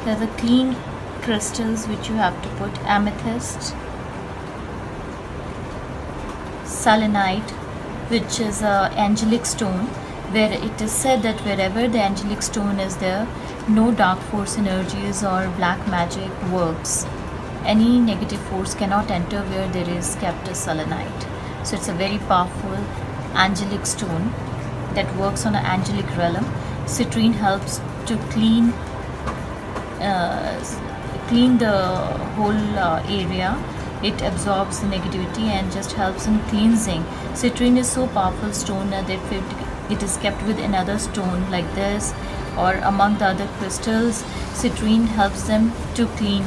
They're the clean crystals which you have to put: amethyst, selenite, which is a angelic stone, where it is said that wherever the angelic stone is there, no dark force energies or black magic works. Any negative force cannot enter where there is kept a selenite. So it's a very powerful angelic stone that works on an angelic realm. Citrine helps to clean the whole area. It absorbs the negativity and just helps in cleansing. Citrine is so powerful stone that it is kept with another stone like this or among the other crystals. Citrine helps them to clean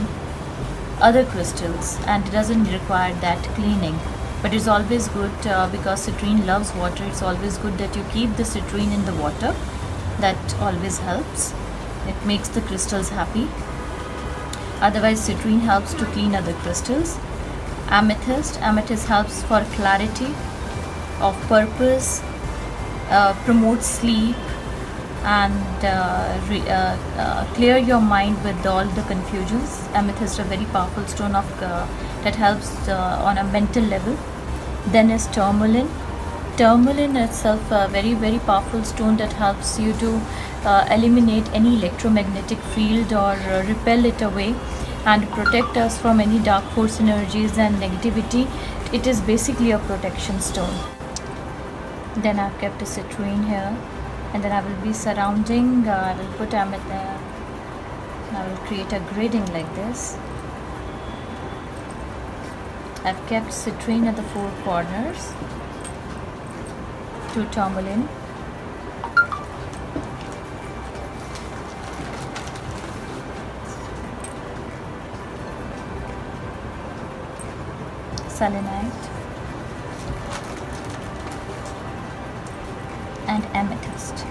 other crystals, and it doesn't require that cleaning. But it's always good because citrine loves water. It's always good that you keep the citrine in the water. That always helps. It makes the crystals happy. Otherwise, citrine helps to clean other crystals. Amethyst helps for clarity of purpose, promotes sleep, and clear your mind with all the confusions. Amethyst is a very powerful stone that helps on a mental level. Then is tourmaline. Tourmaline itself a very, very powerful stone that helps you to eliminate any electromagnetic field or repel it away and protect us from any dark force energies and negativity. It is basically a protection stone. Then I've kept a citrine here, and then I will be surrounding. I will put amethyst. I will create a grading like this. I've kept citrine at the four corners, 2 tourmaline, selenite, and amethyst.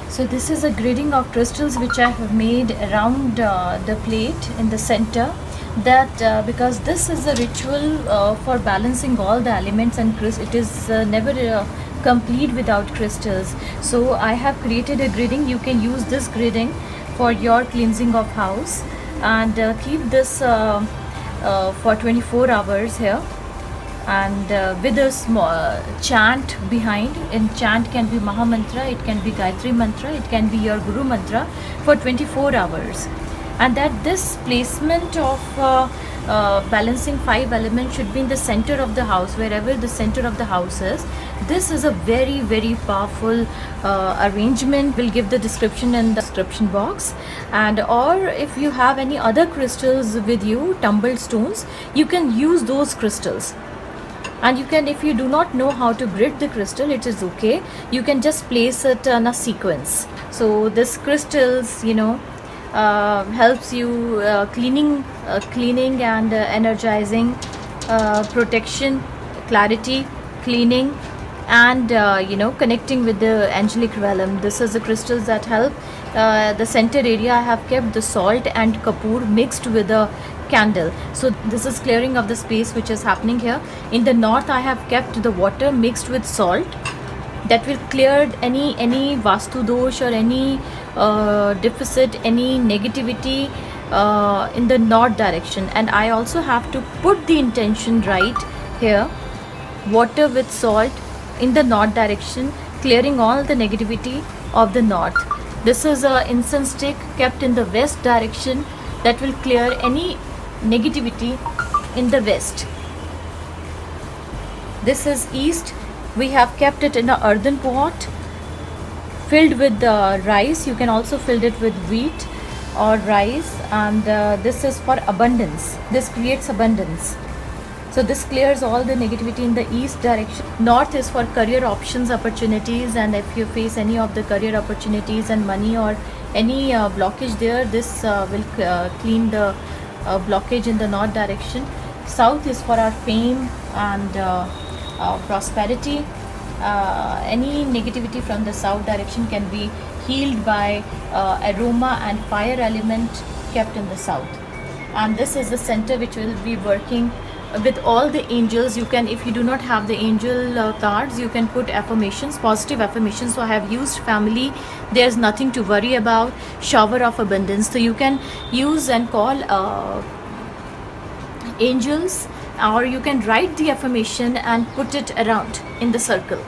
So this is a grading of crystals which I have made around the plate in the center. That because this is a ritual for balancing all the elements, and it is never complete without crystals. So I have created a grading. You can use this grading for your cleansing of house, and keep this for 24 hours here, and with a small chant behind. And chant can be Maha Mantra, it can be Gayatri Mantra, it can be your Guru Mantra for 24 hours. And that this placement of balancing 5 elements should be in the center of the house, wherever the center of the house is. This is a very, very powerful arrangement. We'll give the description in the description box. And or if you have any other crystals with you, tumbled stones, you can use those crystals. And you can, if you do not know how to grid the crystal, it is okay. You can just place it in a sequence. So this crystals, helps you cleaning and energizing, protection, clarity, cleaning, and connecting with the angelic realm. This is the crystals that help. The center area I have kept the salt and kapoor mixed with a candle. So this is clearing of the space which is happening here. In the north I have kept the water mixed with salt. That will clear any vastu dosh or any deficit, any negativity in the north direction. And I also have to put the intention right here, water with salt in the north direction, clearing all the negativity of the north. This is a incense stick kept in the west direction that will clear any negativity in the west. This is east. We have kept it in an earthen pot filled with rice. You can also fill it with wheat or rice, and this is for abundance. This creates abundance. So this clears all the negativity in the east direction. North is for career options, opportunities, and if you face any of the career opportunities and money or any blockage there, this will clean the blockage in the north direction. South is for our fame and prosperity. Any negativity from the south direction can be healed by aroma and fire element kept in the south. And this is the center which will be working with all the angels. You can, if you do not have the angel cards, you can put affirmations, positive affirmations. So I have used family, there's nothing to worry about, shower of abundance. So you can use and call angels, or you can write the affirmation and put it around in the circle.